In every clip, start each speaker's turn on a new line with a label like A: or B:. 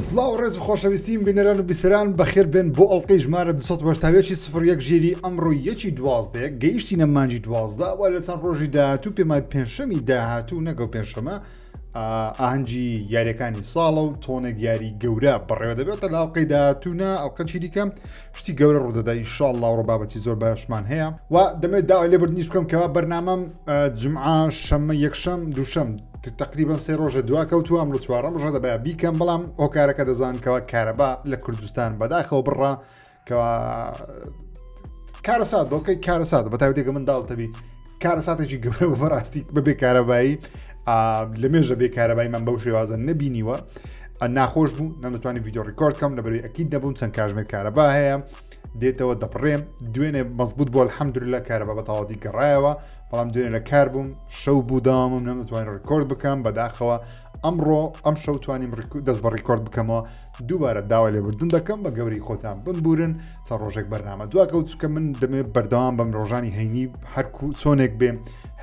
A: سڵاو ڕێز خۆشەویستیم بینەران و بیسەران بەخێر بێن بۆ ئەڵلقەی ژمارە 280 ژێری ئەمڕۆ یەکی دوازدەیە گەیشتینە مانجی دوازدە و لە چەند ڕۆژی داهاتوو پێمای پێنجشەمی داهاتوو نەگەڵ پێنجشەمە ئاهەنگی یاریەکانی ساڵە و تۆنێک یاری گەورە بەڕێوە دەبێتە لە ئەڵلقەی داهاتوونا ئەڵلقە چی دیکەم شتی گەورە ڕوودەدا ئینشاڵڵا و ڕۆبابەتی زۆر باشمان هەیە و دەمێت داوای لێبوردنیش بکەم کەوا بەرنامەم جمعە شەمە یەکشەم دووشەم تقریبا سێ ڕۆژە دوا کەوتووە ئەمڕۆ چوارەم ڕۆژە دەبێت بیکەم بەڵام هۆکارەکە دەزانکەوە کارەبا لە کوردستان بەداخەوە بڕا کەوا کارەسات بۆکەی کارەسات بە تایبەتێکە منداڵتەبی کارەساتێکی گەورە بەڕاستی بەبێ کارەبایی لە مێژە بێ کارەبایی من بەو شێوازە نەبینیوە ناخۆش بوو نەمدەتوانانی ڤیدیۆ ڕیکۆرد کەم لەبەروی ئەکید دەبووم چەند کاژمێر کارەبا هەیە دێتەوە دەپڕێم دوێنێ مەزبوط بۆ الحەمدولillah کارەبا بە تەواوی گەڕایەوە بەڵام دوێنێ لە کار بووم شەو بوو داوامم نەمدەتوانین ڕیکۆرد بکەم بەداخەوە ئەمڕۆ ئەم شەو توانیم دەست بە ڕیکۆرد بکەمەوە دووبارە داوای لێبوردن دەکەم بە گەوری خۆتان بمبورن چەند ڕۆژێک بەرنامە دواکەوتکە من دەمێت بەردەوام بەم ڕۆژانی هەینی هەرکو چۆنێک بێ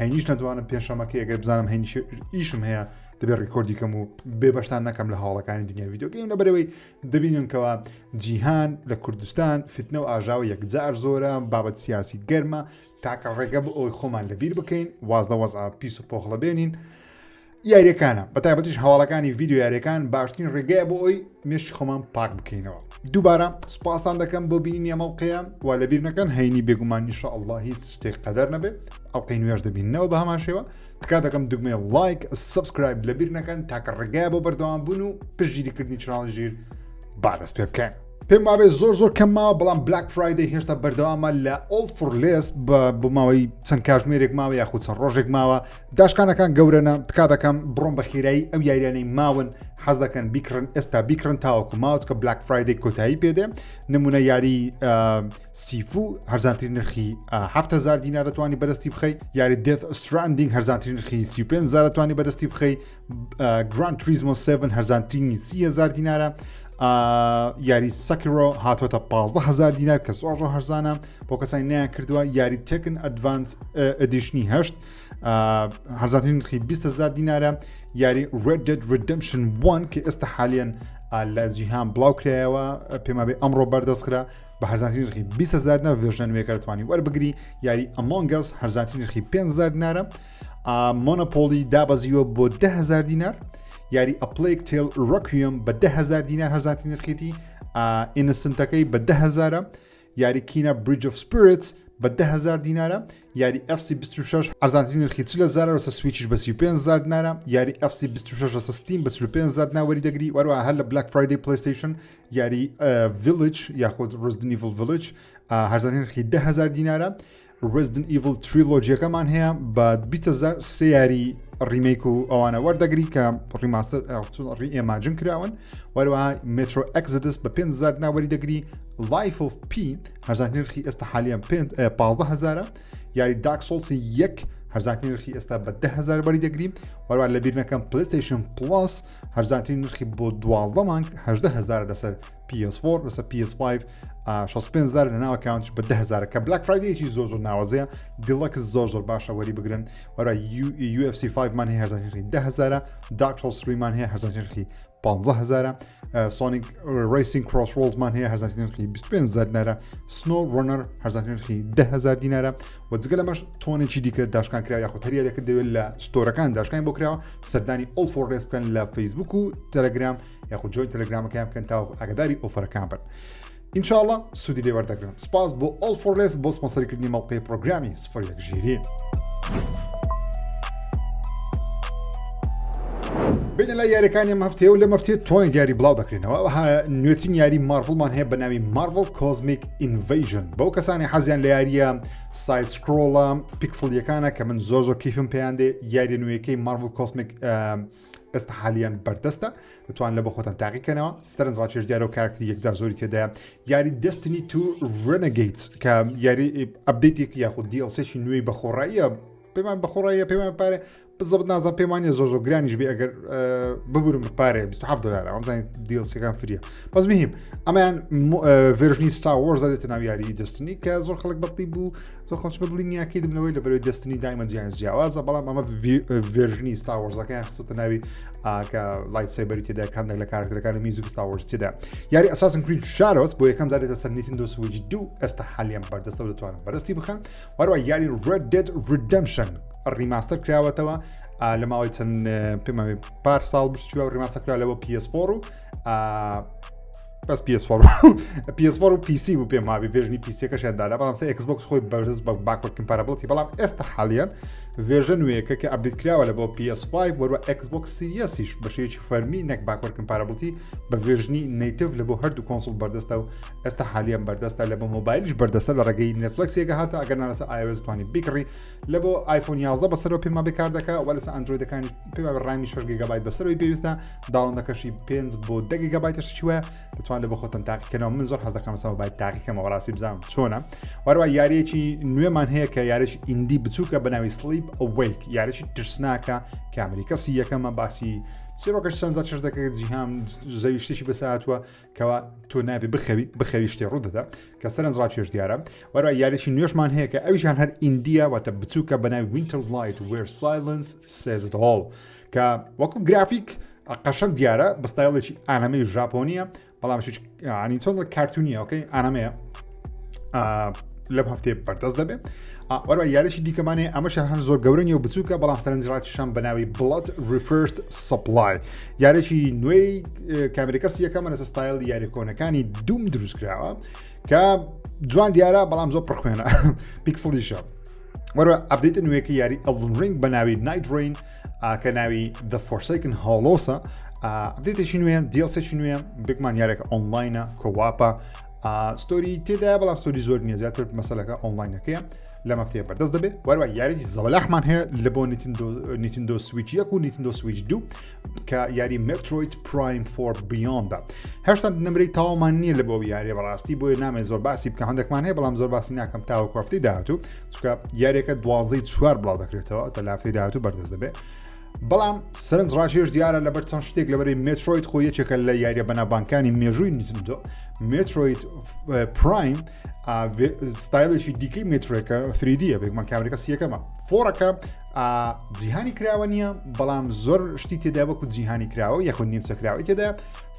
A: هەینیش نەتوانم پێشەمەکە ئەگەر بزانم هەینی ئیشم هەیە دەبێت ڕیکۆردیکەم و بێبەشتان نەکەم لە هاوڵەکانی دنیا ڤیدۆگەیم لەبەرەوەی دەبینن کەوا جیهان لە کوردستان فتنە و ئاژاوە یەکجار زۆرە بابەت سیاسی گەرمە تاکە ڕێگە بۆ ئەوی خۆمان لەبیر بکەین وازدە وەزع پیس و پۆخڵە بێنین یاریەکانە بەتایبەتیش هەواڵەکانی ڤیددیو یاریەکان باشترین ڕێگەیە بۆ ئەوی مێشتی خۆمان پاک بکەینەوە دووبارە سوپاسان دەکەم بۆ بینین ئەمەڵقەیە و لەبیر نەکەن هەینی بێگومان ئینشاءالله هیچ شتێک قەدەر نەبێت ئەڵلقەی نوێژ دەبینەوە بە هەمان شێوە تکا دەکەم دوگمەی لایک سبسکرایب لەبیر نەکەن تاکە ڕێگایە بۆ بەردەوام بوون و پشتگیریکردنی چناڵی ژیر بادەست پێ بکەین پێم وابێ زۆر کەمماوە بەڵام بلاک فرایدەی هێشتا بەردەوامە لە ئۆڵ فۆر لێس بە ماوەی چەند کاژمێرێک ماوە یاخود چەند ڕۆژێک ماوە داشکانەکان گەورەنە تکا دەکەم بڕۆم بە خێرایی ئەو یاریانەی ماون حەز دەکەن بیکڕن ئێستا بیکڕن تاوەکو ماوەت کە بلاک فرایدەی کۆتایی پێدێ نمونە یاری سیفو هەرزانترین نرخی 7,000 دینار دەتوانی بەدەستی بخەی یاری دێت ستراندینگ هەرزانترین نرخی 35,000 دەتوانی بەدەستی بخەی گرانتریزمۆ 7 هەرزانترینی 30,000 دینارە یاری سەکرۆ هاتوۆتە 15,000 دینار کە زۆر هەرزانە بۆ کەسانی نیان کردووە یاری تێکن ئەدڤانس ئەدیشنی هەشت هەرزانترین نرخی 20,000 دینارە یاری Red Dead Redemption 1 کە ئێستا حالیان لە جیهان بڵاو کرایەوە پێما بێ ئەمڕۆ بەردەستخرا بە هەرزانترین نرخی 20,000 دینار ڤێژنە نوێیەکە دەتوانی وەربگری یاری Among Us هەرزانترین نرخی 5,000 دینارە مۆنۆپۆلی دابەزیوە بۆ 10,000 دینار یاری ئەپلەیک تێل ڕەکویم بە 10,000 دینار هەرزانترین نرخێتی ئینسنتەکەی بە 10,000 یاری کینە بریج ئۆف سپیرتس بە 10,000 دینارە یاری FC26 هەرزانترین نرخی 40,000 ڕەسە سویچش بە 35,000 دینارە یاری FC26 ڕەسە ستیم بە 35,000 دینار وەری دەگری وەروە هەر لە بلاک فرایدەی پلەیستەیشن یاری ڤیلج یاخود Resident Evil Village هەرزانترین نرخی 10,000 دینارە Resident Evil تریلۆجیەکەمان هەیە بە 20,000 سێ یاری ڕیمەیک و ئەوانە وەردەگری کە ڕیماستەر ئێماجن کراون وەروەها مترۆ ئەکزدس بە 5,000 ناوەری دەگری Life of P هەرزانترین نرخی ئێستا حالیان 15,000 یاری دارک سۆڵسی 1 هەرزانترین نرخی ئێستا بە 10,000 بەری دەگری وەروە لەبیر نەکەم پلەیستەیشن پڵاس هەرزانترین نرخی بۆ 12 مانگ 18,000 لەسەر PS4 لەسەر PS5 65,000 لە ناو ئەکاونتش بە 10,000 کە بلاک فرایدەیەکی زۆر ناوازەیە دیڵەکس زۆر باشە وەری بگرن وەرە UFC 5 مان هەیە هەرزانترین نرخی 10,000 دارک سۆڵس 3 مان هەیە هەرزانترین نرخی 15,000 سۆنیک ڕیسینگ کڕۆس ڕۆڵزمان هەیە هەرزانترین نرخی 25,000 دینارە سنۆ ڕۆنەر هەرزانترین نرخی 10,000 دینارە و جگە لەمەش تۆنێکی دیکە داشکان کرا یاخود هەریەکە دەوێت لە ستۆرەکان داشکانی بۆ کراوە سەردانی ئۆڵ فۆر لێس بکەن لە فەیسبوک و تەلەگرام یاخود جۆی تەلەگرامەکەیان بکەن تا ئاگاداری ئۆفەرەکان بن ئینشاءڵڵا سوودی لێ وەردەگرن سپاس بۆ ئۆڵ فۆر لێس بۆ سپۆنسەریکردنی مەڵقەی پرۆگرامی 01 ژیری بینە لە یاریەکانی ئەم هەفتەیە و لەم هەفتەیە تۆنێک یاری بڵاو دەکرێنەوە نوێترین یاری مارڤڵمان هەیە بە ناوی مارڤڵ کۆزمیک ئینڤیژن بەو کەسانی حەزیان لە یاریە سایت سکرۆڵە پیکسڵیەکانە کە من زۆر کیفم پێیان دێ یاری نوێیەکەی مارڤڵ کۆسمیک ئێستا حالیان بەردەستە دەتوان لە بە خۆتان تاقیکەنەوە ستەرنج ڕاکێش دیارە و کارکتری یەکجار زۆری تێدایە یاری دەستنی تو ڕێنەگەیتس کە یاری ئەپدەیتێک یاخود دیڵسێکی نوێی بەخۆڕاییە پێمان بەخۆڕاییە پێمان پارێ بزەبت نازان پێم وانە زۆر گرانیش بێ ئەگەر ببورم پارێ 27 دلار ئەمزانین دیڵسیەکان فریە بەس بهیم ئەمەیان ڤێژنی ستا وەرز دێتە ناو یاری دەستنی کە زۆر خەڵک بەڵی بوو زۆر خەڵک بڵی نیاکی دبنەوەی لە بەرەوەی دەستنی دایمە جیان جیاوازە بەڵام ئەمە ڤێژنی ستا وەرزەکەیان خستە ناوی کە لایت سایبەری تێدا کاندێک لە کارکتەرەکانی میوزیک ستا وەرز تێدا یاری ئەساسن کریت شارۆس بۆ یەکەم جارێتە سەر نیتندۆ سویچ 2 ئێستا حالیان بەردەستە دەتوانن بەرزتی بخەن وەروە یاری Red Dead Redemption ڕیماستەر کراوەتەوە لە ماوەی چەند پێماوەی پار ساڵ بشتووە ڕیماستەر کرا لەوە PS4 و بەس PS4 و PC بوو پێم ماوی ڤێژنی پیسیەکەشیان دادا بەڵام سە ئێکسبۆکس خۆی بەرز بە باکوەرد کمپارابڵتی بەڵام ئێستا حالیان ڤێژن نوێیەکە کە ئەپدیت کراوە لە بۆ PS5 وەروە ئێکسبۆکس سیریەسیش بەشەیەکی فەرمی نەک باکوەرد کمپارابڵتی بە ڤێژنی نیتیڤ لە بۆ هەردوو کۆنسۆڵ بەردەستە و ئێستا حالیان بەردەستە لە بۆ مۆبایلیش بەردەستە لە ڕێگەی نێتفلیکسێکە هاتە ئەگەر نالەسە iOS توانی بیکڕی لە بۆ آیفۆن 11 بەسەرەوە پێما بێکار دەکا وە لەسە ئەندرویدەکانی پێما ڕامی 6 گیگابایت بەسەرەوەی پێویستە داڵندەکەشی 5 بۆ 10 گیگابایتش چوە دەتوان لە بۆ خۆتن تاقیکەنەوە من زۆر حەز دەکەم سەوە باید تاقیکەمەوە ڕاستی بزانم چۆنە وەروە یاریەکی نوێمان هەیە کە یاریش ئیندی بچووکە بەناوی سلیپ ئەوەیک یاریی ترسناکە کە ئەمریکەسی یەکەمە باسی چیرۆکەش چەندە چش دەکەێت جیهام زەوی شتێکی بەساتوە کەوا تۆ نابێ بخەوی شتێ ڕوودەدا کە سەرنجڕا پێش دیارە وەرە یاریی نوێشمان هەیە کە ئەویشان هەر ئیندیا واتە بچووکە بەناوی وینتر لایت وێر سایلنس سێز it all کە وەکو گرافیک قەشەنگ دیارە بەستایڵێکی ئانەمەی ژاپۆنیە بەڵام ینی تۆن کارتونیە ئۆکەی ئانەمەیە لەم هەفتەیە بەردەست دەبێت وەرە یاریشی دیکەمانێ ئەمەش هەر زۆر گەورەنی و بچووکە بەڵام سەرنجڕاتیشان بەناوی بڵەت ریفرست سپلای یاریی نوێی کامریکەسی یەکەمە لەسە ستایل یاریکۆنەکانی دوم دروست کراوە کە جوان دیارە بەڵام زۆر پڕخوێنە پیکسلیشە وەرە ئەپدیت نوێیەکە یاری ئەلدن ڕینگ بەناوی نایت ڕین کە ناوی The Forsaken هاڵۆسە ئەپدیتێکی نوێن دیڵسێکی نوێ بگمان یارێکە ئۆنلاینە کۆواپە ستۆری تێدا بەڵام ستۆری زۆر نییە زیاتر مەسەلەکە ئۆنلاینەکەیە لە مەفتەیە بەردەست دەبێت وەروە یاریی زەوەلاحمان هەیە لە بۆ نیتندۆ سویچ 1 و نیتندۆ سویچ 2 کە یاری متروید پرایم 4 بیۆندا هێشتا نمرەی تاوامان نییە لە بۆ یاریە بەڕاستی بۆیە نامێ زۆر باسی بکە هەندێکمان هەیە بەڵام زۆر باسی ناکەم تاوەکو هەفتەی داهاتوو چونکە یاریەکە 12 بڵاو دەکرێتەوە تا لە هەفتەی داهاتوو بەردەست دەبێت بەڵام سەرنج ڕاشێش دیارە لەبەر چەند شتێک لەبەری متروید خۆ یەکێکە لە یاریە بەنابانکانی مێژووی نیتندۆ متروید پرایم ستایلێکی دیکەی مترۆیەکە 3Dە بێکمان کامریکەسی یەکەمە فۆڕەکە جیهانی کراوە نییە بەڵام زۆر شتی تێدا وەکو جیهانی کراوە یەخود نیمچە کراوی تێدا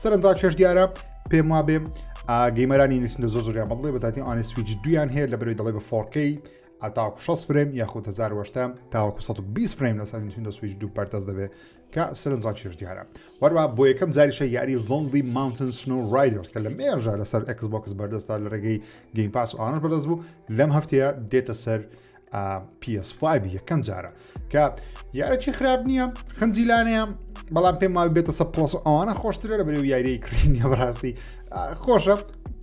A: سەرنجڕاکێش دیارە پێم وا بێ گەیمەرانی نیتندۆ زۆریان بڵێ بەتاتی ئانی سویچ 2یان هەیە لە بەرەوەی دەڵێ بە 4K تاوەکو 6 فریم یاخود 1080 تاوەکو 120 فریم لەسەر نیتندۆ سویچ 2 بەردەست دەبێت کە سەرنجڕاکێش دیارە وەروە بۆ یەکەم جاریشە یاری Lonely Mountain Snow Riders کە لە مێژە لەسەر ئێکسبۆکس بەردەستا لە ڕێگەی گەیم پاس و ئانش بەردەست بوو لەم هەفتەیە دێتە سەر PS5 یەکەم جارە کە یارێکی خراپ نییە خەنجیلانەیە بەڵام پێم ماوی بێتە سە پڵس و ئەوانە خۆشترە لە بەرەو یاریی کڕینیە بەڕاستی خۆشە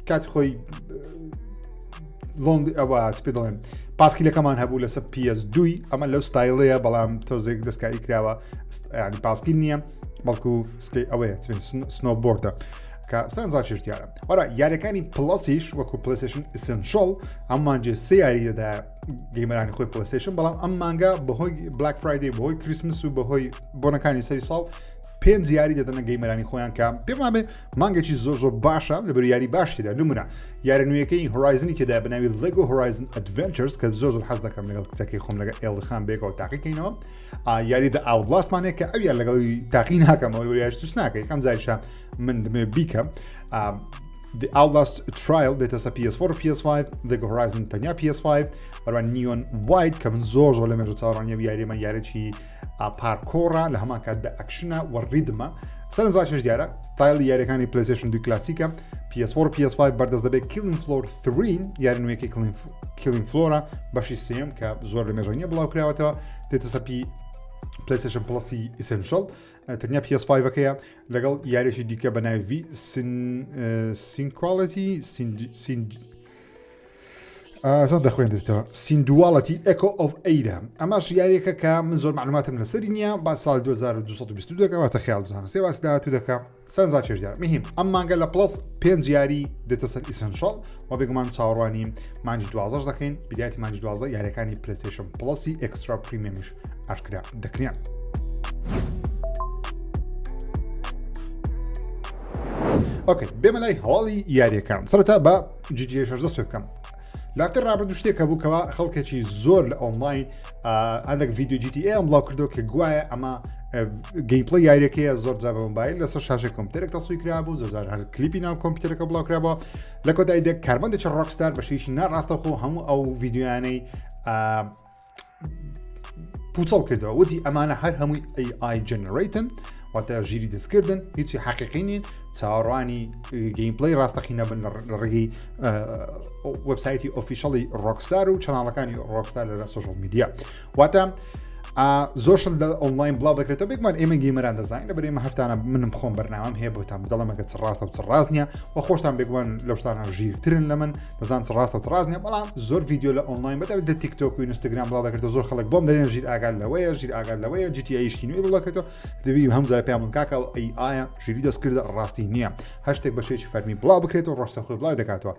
A: کاتی خۆی ئەوە پێ دەڵێن پاسکیلەکەمان هەبوو لەسەر PS2 ئەمە لەو ستایلەیە بەڵام تۆزێک دەستکاری کراوە ینی پاسکیل نییە بەڵکو سکەی ئەوەیە سنۆبۆردە کە سەرنجڕاکێش دیارە وەرە یاریەکانی پلەسیش وەکو پلەیستەیشن ئسنشەڵ ئەمانجێ سێ یاری دەدا گەیمەرانی خۆی پلەیستەیشن بەڵام ئەم مانگە بەهۆی بلاک فرایدەی بەهۆی کریسمس و بەهۆی بۆنەکانی سەری ساڵ 5 یاری دەدەنە گەیمەرانی خۆیان کە پێم وابێ مانگێکی زۆر باشە لەبەر یاری باش تێدا نمونە یاری نوێیەکەی هۆرایزنی تێدا بەناوی لێگۆ هۆرایزن ئەدڤنچرز کە زۆر حەز دەکەم لەگەڵ کچەکەی خۆم لەگە ئێڵخان بێکەوە تاقیکەینەوە یاری دە ئاوتلاستمانەیە کە ئەویان لەگەڵی تاقی ناکەمەوە یاریش ناکەی کەم جاریشە من دەمێ بیکەم The Outlast Trial دێتە سە PS4 و PS5 Lego Horizon تەنیا PS5 وەروە Neon White کە من زۆر لە مێژە چاوەڕوانیە یاریمە یارێکی پارکۆڕە لە هەمان کات بە ئەکشنە و ڕیدمە سەرنجڕاکێش دیارە ستایلی یاریەکانی پلەیستەیشن 2 کلاسیکە PS4 و PS5 بەردەست دەبێت Killing Floor 3 یاری نوێیەکی Killing Floor بەشی سێم کە زۆر لە مێژە نییە بڵاو کراوەتەوە دێتە سە PlayStation Plus Essential تەنیا PS5ەکەیە لەگەڵ یاریێکی دیکە بە ناوی Synquality چۆن دەخوێنرێتەوە سیندواڵەتی ئەکۆ ئۆف ئەیدا ئەماش یاریەکە کە من زۆر معلوماتم لەسەری نییە با ساڵ 2222 دەکەواتە خیالزانە سێ باسی داهاتوو دەکەم سەرنجا چێژدار مهم ئەم مانگە لە پلس 5 یاری دێتە سەر ئیسنشال و بێگومان چاوەڕوانی مانجی 12 دەکەین بدایەتی مانجی 12 یاریەکانی پلەیستەیشن پلسی ئەکسترا پریمیەمیش ئاشکرا دەکرێن. ئۆکەی بێمە لای هەواڵی یاریەکان سەرەتا بە GTA 6 دەست پێ بکەم. لاتر ڕابردوو شتێکە بووکەوە خەڵکێکی زۆر لە ئۆنلاین هەندێک ڤیدیۆ GTA ئەم بڵاو کردەوە کە گوایە ئەمە گەیمپڵی یاریەکەیە زۆر جا بە مۆبایل لەسەر شاشەی کۆمپیوتەرێک تەسوی کرابوو زۆر هەر کلیپی ناو کۆمپیوتەرەکە بڵاو کرابەوە لە کۆتاییدا کارمەندێکی ڕۆکستار بەشێکی ناڕاستەخۆ هەموو ئەو ڤیدیۆیانەی پوچەڵ کردەوە وتی ئەمانە هەر هەمووی AI جنریتن واتە ژیری دەستکردن هیچی حەقیقی نین چاوەڕوانی گەیمپڵی ڕاستەقینە بن لە ڕێگەی وەبسایتی ئۆفیشەڵی ڕۆکستار و چەناڵەکانی ڕۆکستار لە سۆشڵ میدیا واتە زۆرشل لە ئۆنلاین بڵاو دەکرێتەوە بێکمان ئێمە گەیمەران دەزانین لەبەر ئێمە هەفتانە منم خۆم بەرنامەم هەیە بۆتان بدەڵەمەکە چ ڕاستە و چ ڕاست نییە و خۆشتان بێگومان لەو شتانە ژیرترن لە من دەزان چ ڕاستە و چ ڕاست نییە بەڵام زۆر ڤیدیۆ لە ئۆنلاین بەدەوێت لە تیکتۆک و ئینستاگرام بڵاو دەکرێتەوە زۆر خەڵک بۆم دەرێن ژیر ئاگال لەوەیە ژیر ئاگال لەوەیە GTA شتینوی بڵاکێتەوە دەبی هەم زای پێیان کاکە و ئایە ژیری دەستکردە ڕاستی نییە هەشتێک بەشێکی فەرمی بڵاو بکرێتەوە ڕۆستە خۆی بڵاو دەکاتەوە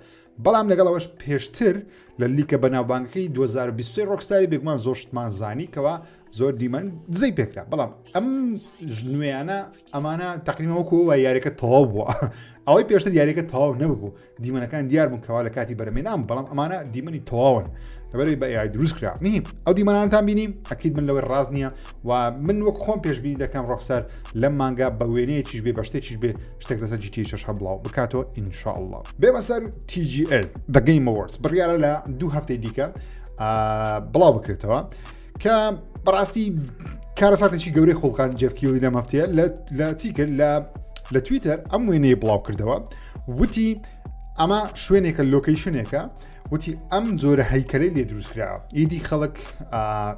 A: بەڵام لەگەڵەوەش پێشتر لە لیکە بەناوبانگەکەی 2023 ڕۆکستاری بێگومان زۆر شتمان زانی کەوا زۆر دیمەن دزەی پێکرا بەڵام ئەم ژنوێیانە ئەمانە تقریبا وەکو و یاریەکە تەواو بووە ئەوەی پێشتر یاریەکە تەواو نەبوو دیمەنەکان دیار بوون کەوا لە کاتی بەرەمێنام بەڵام ئەمانە دیمەنی تەواون لەبەرەوەی بە AI دروست کرا مهم ئەو دیمەنانتان بینیم ئەکید من لەوەی ڕاست نییە و من وەک خۆم پێشبینی دەکەم ڕۆکستار لەم مانگا بە وێنەیەکیش بێ بە شتێکیش بێ شتێک لەسەر GTA 6 بڵاو بکاتەوە ئینشاءالله بێمە سەر TGA The Game Awards بڕیارە لە 2 هەفتەی دیکە بڵاو بکرێتەوە کە بەڕاستی کارەساتێکی گەورەی خۆڵخان جێفکیلی لەم هەفتەیە لە چی کرد لە تویتەر ئەم وێنەیە بڵاو کردەوە وتی ئەمە شوێنێکە لۆکیشنێکە وتی ئەم جۆرە هەیکەلەی لێ دروستکراوە ئیدی خەڵک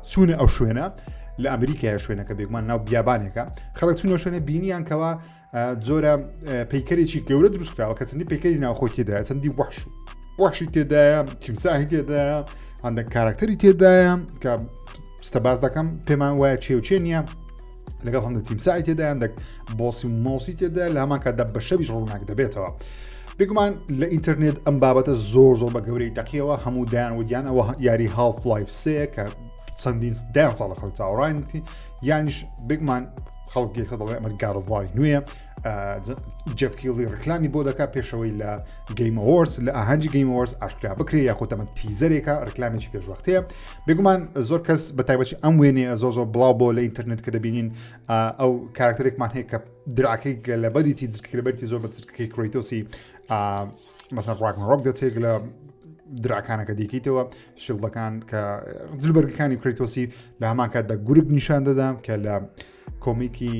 A: چوونە ئەو شوێنە لە ئەمریکای شوێنەکە بێگومان ناو بیابانێکە خەڵک چوونە شوێنە بینیان کەوا جۆرە پەیکەرێکی گەورە دروستکراوە کە چەندی پەیکەری ناوخۆی تێدایە چەندی وەحشی تێدایە تیمساهی تێدایە هەندێک کاراکتەری تێدایە کە ستەباز دەکەم پێمان وایە چێ و چێ نییە لەگەڵ هەندێک تیمسای تێدا هەندێک بۆسی و مۆسی تێدا لە هەمان کاتدا بە شەویش ڕووناک دەبێتەوە بێگومان لە ئینتەرنێت ئەم بابەتە زۆر بە گەورەی دەقیەوە هەموو دایان ویان ئەوە یاری هاڵف-لایف 3 کە چەندین دایان ساڵە خەڵک چاوەڕاینی یانیش بێگومان خەڵک یەکسەر دەڵێ ئەمە گارۆڤاری نوێیە جێفکیلی ڕکلامی بۆ دەکات پێشەوەی لە گەیم ئەوۆرس لە ئاهەنگی گەیم ئەوۆرس ئاشکرا بکرێ یاخۆ ئەمە تیزەرێکە ڕکلامێکی پێشوەختەیە بێگومان زۆر کەس بە تایبەتی ئەم وێنێ زۆر بڵاو بۆ لە ئینتەرنێت کە دەبینین ئەو کارکتەرێکمان هەیە کە دراکەی لە بەریتی لەبەرتی زۆر بە چرکەکەی کرەیتۆسی مەسەن ڕاگنەڕۆک دەچێت لە دراکانەکە دیکەیتەوە شڵدەکان کە جلبەرگەکانی کرەیتۆسی لە هەمان کاتدا گورگ نیشان دەدام کە لە کۆمیکی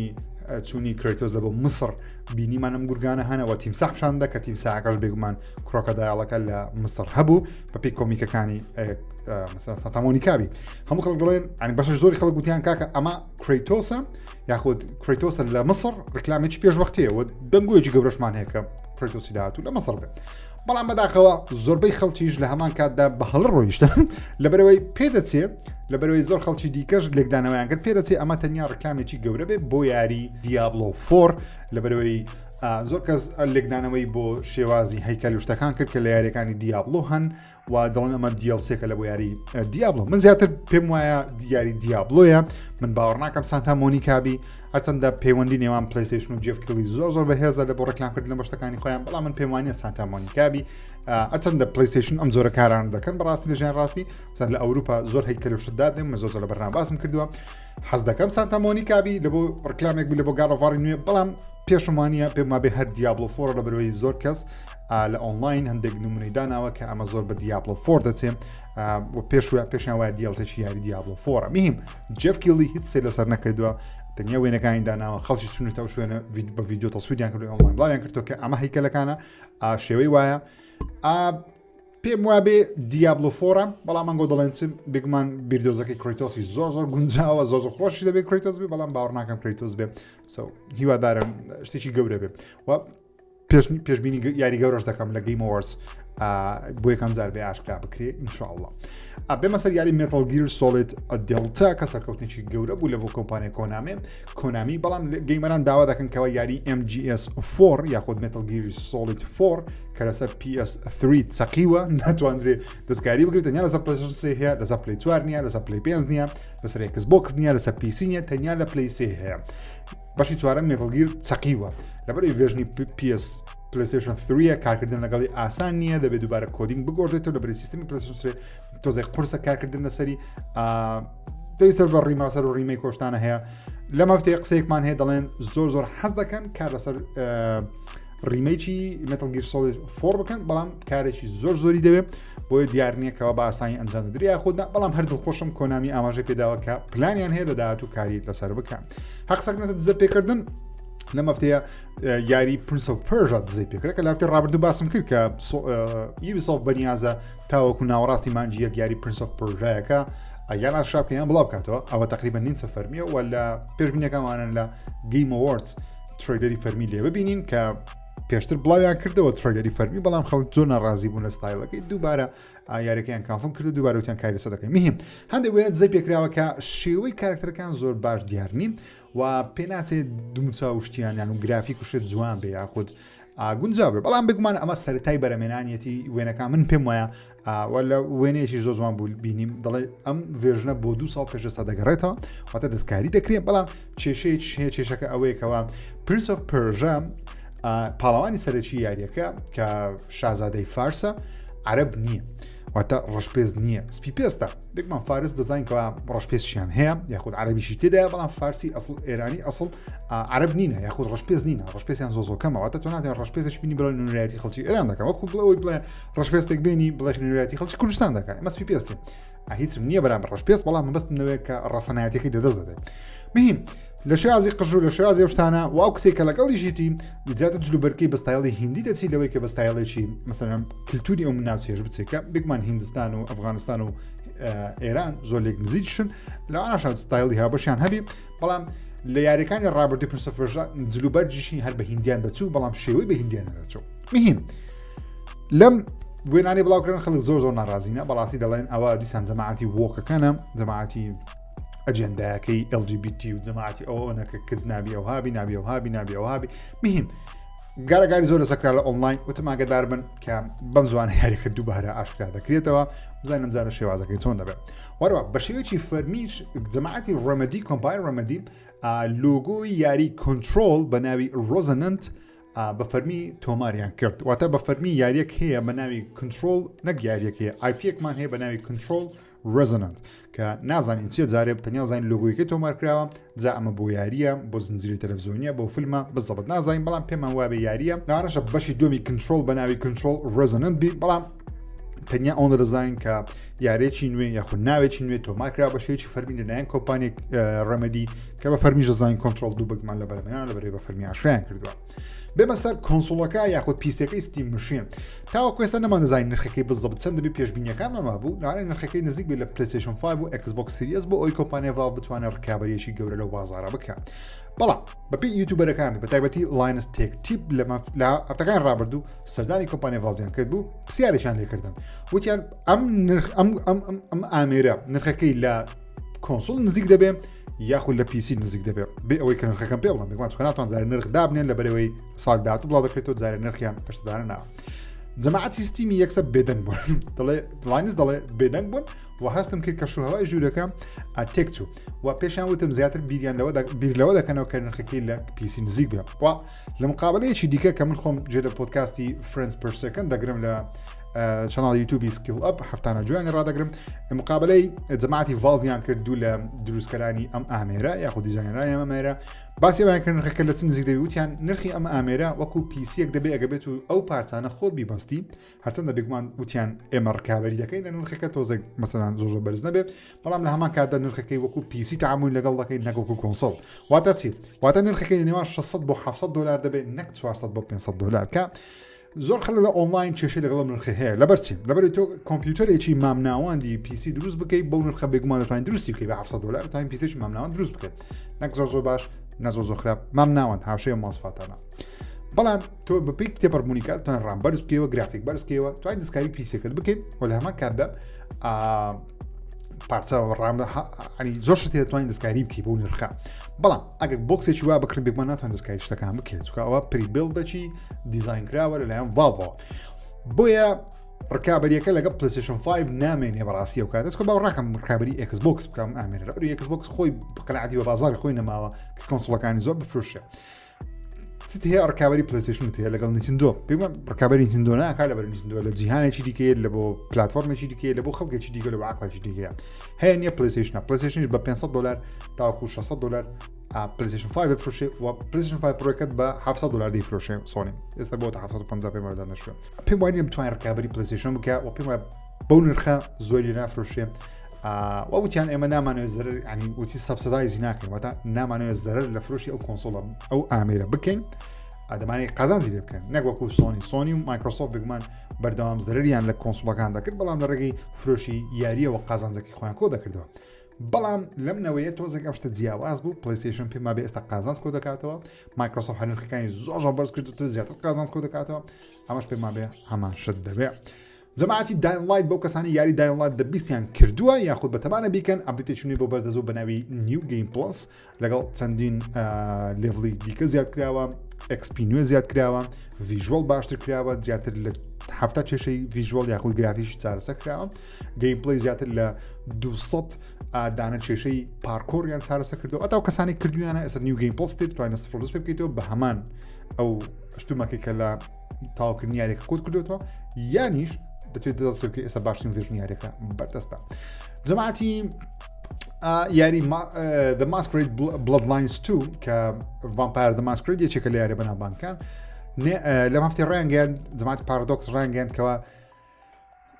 A: چوونی کرەیتۆس لە بۆ مسر بینیمانم گورگانە هەنەوە تیمساح پیشاندا کە تیمساحەکەش بێگومان کڕۆکەدایڵەکە لە مسر هەبوو بە پێی کۆمیکەکانی ساتامۆنیکاوی هەموو خەڵک دەڵێن ئەنی بەشە زۆری خەڵک گوتیان کاکە ئەمە کرەیتۆسە یاخود کرەیتۆسە لە مسر ڕکلامێکی پێشوەختەیە دەنگوێکی گەورەشمان هەیە کە کرەیتۆسی داهاتوو لە مسر بێت بەڵام بەداخەوە زۆربەی خەڵکیش لە هەمان کاتدا بە هەڵ ڕۆیشتن لەبەرەوەی پێدەچێت لەبەرەوەی زۆر خەڵکی دیکەش لێکدانەوەیان کرد پێدەچێت ئەمە تەنیا ڕکلامێکی گەورە بێت بۆ یاری دیابلۆ 4 لەبەرەوەی زۆر کەس لێکدانەوەی بۆ شێوازی هەیکەل شتەکان کرد کە لە یاریەکانی دیابلۆ هەن و دەڵێن ئەمە دیڵسێکە لە بۆ یاری دیابلۆ من زیاتر پێم وایە دیاری دیابلۆیە من باوەڕ ناکەم سانتا مۆنیکابی هەرچەندە پەیوەندی نێوان پلەیستەیشن و جێفکیلی زۆر بەهێزە لە بۆ ڕکلامکردن لە بەشتەکانی خۆیان بەڵام من پێم وانە سانتا مۆنیکابی هەرچەندە پلەیستەیشن ئەم زۆرە کاران دەکەن بەڕاستی لە ژیان ڕاستی لە ئەوروپا زۆر هەیکەل شتدا دێم مە زۆر لە بەرنامە باسم کردووە حەز دەکەم سانتا مۆنیکابی لە بۆ ڕکلامێک بوو لە بۆ گارۆڤاری نوێ بەڵام پێشمانە پێما بێ هەر دیابلۆ 4 لە بەرەوەی زۆر کەس لە ئۆنلاین هەندێک نمونەی داناوە کە ئەمە زۆر بە دیابلۆ 4 دەچێت پێشیان وایە دیڵسێکی یاری دیابلۆ 4 مهم جێفکیلی هیچ سێ لەسەر نەکردووە دنیا وێنەکانی داناوە خەڵکی چونێتە ئەو شوێنە بە ڤیدیۆ تەسویدیان کردو ئۆنلاین بڵاویان کردەوە کە ئەمە هەیکەلەکانە شێوەی وایە پێم وایە بێ دیابلۆ 4 بەڵام ئەنگۆ دەڵێن بێگومان بیردۆزەکەی کرەیتۆسی زۆر گونجاوە زۆر خۆشی دەبێت کرەیتۆس بێ بەڵام باوەڕ ناکەم کرەیتۆس بێ هیوادارم شتێکی گەورە بێ و پێشبینی یاری گەورەش دەکەم لە گەیم ئەوەرز بۆ یەکەم جار بێ ئاشکرا بکرێ ئینشاءڵڵا. بێمە سەر یاری مێتەڵ گیر سۆڵێت دێڵتا کە سەرکەوتنێکی گەورە بوو لە بۆ کۆمپانیای کۆنامی بەڵام گەیمەران داوا دەکەن کەەوە یاری MGS4 یاخود مێتەڵ گیر سۆڵێت 4 کە لەسەر PS3 چەقیوە ناتوانرێ دەستکاری بگرێت تەنیا لەسەر پلەی هەیە لەسەر پلەی 4 نییە لەسەر پلەی5 نییە لەسەر ئێکسبۆکس نییە لەسەر PC نییە تەنیا لە پلەی 3 هەیە. بەشی چوارەم مێتەڵ گیر چەقیوە لەبەرەوەی ڤێژنی پلەیستەیشن 3 کارکردن لەگەڵی ئاسان نییە دەبێت دووبارە کۆدینگ بگۆڕێتەوە لەبەری سیستمی پلەیستەیشن تۆزێک قورسە کارکردن لەسەری پێویستە بە ڕیماسەر و ڕیمەی کۆشتانە هەیە. لە مەفتەیە قسەیەکمان هەیە دەڵێن زۆر حەز دەکەن کار لەسەر ریمەیکی مێتەڵ گیر سۆڵێت 4 بکەن بەڵام کارێکی زۆری دەوێت بۆیە دیار نییە کەەوە بە ئاسانی ئەنجام دەدریا خۆدا بەڵام هەر دڵخۆشم کۆنامی ئاماژەی پێداوە کە پلانیان هەیە لە داهات و کاری لەسەر بکەن. حەقسەکنەسە دزە پێکردن لە مەفتەیە یاری پرنس ئۆف پێرژا دزەی پێکرێت کە لاوتێ ڕابردوو باسم کرد کە یوبیسۆفت بەنیازە تاوەکو ناوەڕاستی مانجی یەک یاری پرنس ئۆف پێرژایەکە یان ئاشرا بکەیان بڵاو بکاتەوە ئەوە تقریبا نینچە فەرمیە و لە پێشبینیەکانوانن لە گەیم ئەوەردز تریلەری فەرمی لێ ببینین کە پێشتر بڵاویان کردەوە تریلەری فەرمی بەڵام خەڵک زۆر ناڕازی بوون لە ستایلەکەی دووبارە یاریەکەیان کانسڵ کرد دووبارە وتیان کاری لەسەر دەکەین. میهیم هەندێک وێنە دزەی پێکراوە کە شێوەی کارکتەرەکان زۆر باش دیار نین و پێ ناچێت دوومچاو شتیان و گرافیک و شێت جوان بێ یاخود گونجاو بێ بەڵام بگومان ئەمە سەرەتای بەرەمێنانیەتی وێنەکان من پێم وایە وەلە وێنەیەکی زۆر جوان بوو بینیم دەڵێ ئەم ڤێژنە بۆ 2 ساڵ پێشەستا دەگەڕێتەوە واتە دەستکاری دەکرێت بەڵام کێشەیە کێشەکە ئەوەیەکەوە پرنس ئۆف پێرژا پاڵەوانی سەرەکی یاریەکە کە شازادەی فارسە عەرەب نییە واتە ڕەشپێز نییە سپی پێستە بێکمان فارس دەزانکەوە ڕەشپێزشیان هەیە یاخود عەرەبیشی تێدایە بەڵام فارسی ئەسڵ ئێرانی ئەسڵ عەرەب نینە یاخود ڕەشپێز نینە ڕەشپێزیان زۆکەمە واتە تۆ ناتوانێت ڕەشپێزێک بینی بڵێ نونوریەتی خەڵکی ئێران دەکەن وەکو بڵێەوەی بڵێ ڕەشپێزێک بینی بڵێ نونوریەتی خەڵکی کوردستان دەکەن ئەمە سپی پێستێ هیچ نییە بەرامبەر ڕەشپێز بەڵام مەبەستمەوەیە کە ڕەسەنایەتەکەی دەدەست دەدەین. مهم لە شێوازی قژ و لە شێوازی شتانە واو کسێک کە لەگەڵیشیتی زیاتر جلوبەرکەی بە ستایلی هندی دەچی لەوەی کە بە ستایلێکی مەسەلەن کللتوری ئەو ناوچێژ بچێکە بگمان هندستان و ئەفغانستان و ئێران زۆر لێک نزیکشن لەوانەش ستایلی هاوبەشیان هەبی بەڵام لە یاریەکانی ڕابردی پرنس ئۆف پێرژا جلوبەرجیشی هەر بە هندیان دەچوو بەڵام شێوەی بە هندیان نەدەچوو. مهم لەم وێنانی بڵاوکردن خەڵک زۆر ناڕازینە بەڕاستی دەڵێن ئەوە دیسان جەماعەتی وۆکەکانە جەماعەتی ئەجێندایەکەی LGBT و جەماعەتی ئەوەنەکە کەس نابی ئەو هابی نابی ئەو هابی نابی ئەو هابی مهم گارەگاری زۆر لەسەکرا لە ئۆنلاین وتم ئاگادار بن کە بەم زوانە یاریەکە دووبارە ئاشکرا دەکرێتەوە بزانم جارە شێوازەکەی چۆن دەبێت. وەرەوە بە شێوەیەکی فەرمیش جەماعەتی ڕەمەدی کۆمپای ڕەمەدی لۆگۆی یاری کۆنترۆل بە ناوی ڕۆزەنەنت بە فەرمی تۆماریان کرد واتە بە فەرمی یاریەک هەیە بە ناوی کنترۆل نەک یاریەک هەیە آیپیەکمان هەیە بە ناوی کنترۆل ڕزننت کە نازانین چیە جارێ تەنیا زانین لۆگۆیەکەی تۆمار کراوە جا ئەمە بۆ یاریە بۆ زنجیری تەلەڤیزیۆنیە بۆ فیلمە بزەبت نازانین بەڵام پێمان وابێ یاریە داڕەشە بەشی دومی کنترۆل بە ناوی کنترۆل ڕزننت بی بەڵام تەنیا ئەوە دەزانین کە یارێکی نوێ یاخود ناوێکی نوێ تۆمار کرا بە شێوەیەکی فەرمی لەلایەن کۆمپانیێک ڕەمەدی کە بە فەرمی دەزانین کۆنترۆل دوو بگمان لە بەرەمێنان لەبەرەوەی بە فەرمی ئاشکرایان کردووە. بێمە سەر کۆنسۆڵەکە یاخود پیسەکەی ستیم مشین تاوەکو ئێستا نەمان دەزانین نرخەکەی بزەبت چەند دەبێت پێشبینیەکان نەما بوو لەوانەیە نرخەکەی نزیک بێت لە پلەیستەیشن 5 و ئێکسبۆکس سیریز بۆ ئەوی کۆمپانیای ڤالڤ بتوانێت ڕکابەریەکی گەورە لەو بازاڕە بکات. بەڵام بەپێی یوتیوبەرەکانی بە تایبەتی لاینس تێک تیپ لە هەفتەکان ڕابردوو سەردانی کۆمپانیای ڤالڤیان کرد بوو پرسیارێکیان لێکردن وتیان ئەم ئامێرە نرخەکەی لە کۆنسۆڵ نزیک دەبێت یاخود لە پیسی نزیک دەبێت بێ ئەوەی کە نرخەکەم پێ بڵام بگوان چکە ناتوان جارە نرخ دابنێن لە بەرەوەی ساڵ داهاتوو بڵاو دەکرێتەوە جارە نرخیان پشتدانە ناوە. جەماعەتی ستیمی یەکسە بێدەنگ بوون دەڵێ لاینس دەڵێ بێدەنگ بوون و هەستم کرد کە شوهەوای ژوورەکە تێک چوو و پێشیان وتم زیاتر بیر لەوە دەکەنەوە کە نرخەکەی لە پیسی نزیک بێت و لە مقابلەیەکی دیکە کە من خۆم جێ لە پۆدکاستی فرنس پر سەکەند دەگرم لە چەناڵ یوتیوبی سکیل ئەپ هەفتانە جوانی ڕدەگرم مقابلەی جەماعەتی ڤالڤیان کردو لە دروستکەرانی ئەم ئامێرە یاخود دیزاینەرانی ئەم ئامێرە باسییان کرد نرخەکە لە چ نزیک دەبێت وتیان نرخی ئەم ئامێرە وەکو پیسیەک دەبێت ئەگەبێت و ئەو پارچانە خۆت بیبەستی هەرچەندە بێگومان وتیان ئێمە ڕکابەری دەکەین لە نرخەکە تۆزێک مەسەلەن زۆر بەرز نەبێت بەڵام لە هەمان کاتدا نرخەکەی وەکو پیسی تعامل لەگەڵ دەکەین نەگەڵکو کۆنسۆڵ واتە چی واتە نرخەکەی لە نێوان 600 بۆ 700 دلار دەبێت نەک 400 بۆ 500 دلار کە زۆر خەڵک لە ئۆنلاین کێشەی لەگەڵ نرخی هەیە لەبەرچی لەبەر تۆ کۆمپیوتەرێکی مامناوەندی پیسی دروست بکەیت بەو نرخە بێگومان دەتوانین درستی بکەیت بە 700 دلار تا پیسێکی مامناوەند دروست بکەیت نەک زۆر باش نەزۆر خراپ مامناوەند هاوشەیە ماسفاتانە بەڵام تۆ بەپی کتێپەرمونیکات توان ڕام بەرز بکەوە گرافیک بەرز بکەوە توانین دەستکاری پیسەکەت بکەیت و لە هەمان کاتدا پارچە ڕامدا زۆر شت دەتوانین دەستکاری بکەیت بۆ نرخە بەڵام ئەگەر بۆکسێکی وا بکڕی بێکمان ناتوان دەستکاری شتەکان بکەیت چونکە ئەوە پریبیلدەکی دیزاین کراوە لەلایەن ڤالڤەوە بۆیە ڕکابەریەکە لەگەڵ پلەیستەیشن 5 نامێنێ بەڕاستی ئەو کات دەستکە باو ڕاکەم ڕکابەری ئێکسبۆکس بکەم ئامێنێ ڕەبەری ئێکسبۆکس خۆی قەنەعەتی بە بازاڕی خۆی نەماوە کە کۆنسۆڵەکانی زۆر بفرۆشێ هەیە ڕکابەری پلەیستەیشنت هەیە لەگەڵ نیتندۆ پێم ڕکابەری نیتندۆ ناکات لەبەر نیتندۆ لە جیهانێکی دیکەیە لە بۆ پلاتفۆرمێکی دیکەیە لە بۆ خەڵکێکی دیکە لە بۆ عەقڵێکی دیکەیە هەیە نییە پلەیستەیشنش بە $500 تاوەکو $600 پلەیستەیشن 5 دەفرۆشێ و پلەیستەیشن 5 پرۆکەت بە $700 دەیفرۆشێ سۆنی ئێستا بۆ 750 پێم وایە نەشوێ پێم وایە بتوانین ڕکابەری پلەیستەیشن بکە و پێم وایە بەو نرخە زۆری نافرۆشێ وەوتیان ئێمە نامانوێت زەرەر ینی وتی سەبسەدایزی ناکەین واتە نامانوێت زەرەر لە فرۆشی ئەو کۆنسۆڵە ئەو ئامێرە بکەین دەمانێت قازانجی لێ بکەن نەک وەکو سۆنی و مایکرۆسۆفت بگومان بەردەوام زەرەریان لە کۆنسۆڵەکان دەکرد بەڵام لە ڕێگەی فرۆشی یاریەوە قازانجەکەی خۆیان کۆ دەکردەوە بەڵام لەم نەوەیە تۆزێک ئەم شتە جیاواز بوو پلەیستەیشن پێما بێ ئێستا قازانج کۆ دەکاتەوە مایکرۆسۆفت هەر نرخەکانی زۆر بەرز کردوتە زیاتر قازانج کۆ دەکاتەوە ئەمەش پێما بێ هەمان شت دەبێت جەماعەتی داینلایت بۆ کەسانی یاری داینلایت دەبیستیان کردووە یاخود بەتەمانە بیکەن ئەپدێتێکی بۆ بەردەزوو بەناوی نیو گەیم پڵس لەگەڵ چەندین لێڤڵی دیکە زیاد کراوە XP نوێ زیاد کراوە ڤیژوەڵ باشتر کراوە زیاتر لە 7 کێشەی ڤیژوەڵ یاخود گرافیش چارەسەر کراوە گەیم پڵی زیاتر لە 200 دانە کێشەی پارکۆریان چارەسەر کردەوە ئەتا کەسانی کردویانە ئێستا نیو گەیم پڵس توانێت سفرۆس پێ بکەیتەوە بە هەمان ئەو شتومەکەی کە لە تاواکردنی یاریەکە کۆت کردوێتەوە یانیش دەتوێت دەستکە ئێستا باشترین ڤێژنی یاریەکە بەردەستە جەماعەتی یاری The Masquerade Bloodlines 2 کە Vampire The Masquerade یەکێکە لە یاریە بەناوبانگەکان لەم هەفتەی ڕایانگەیان جەماعەتی پارادۆکس ڕایانگەیان کەوە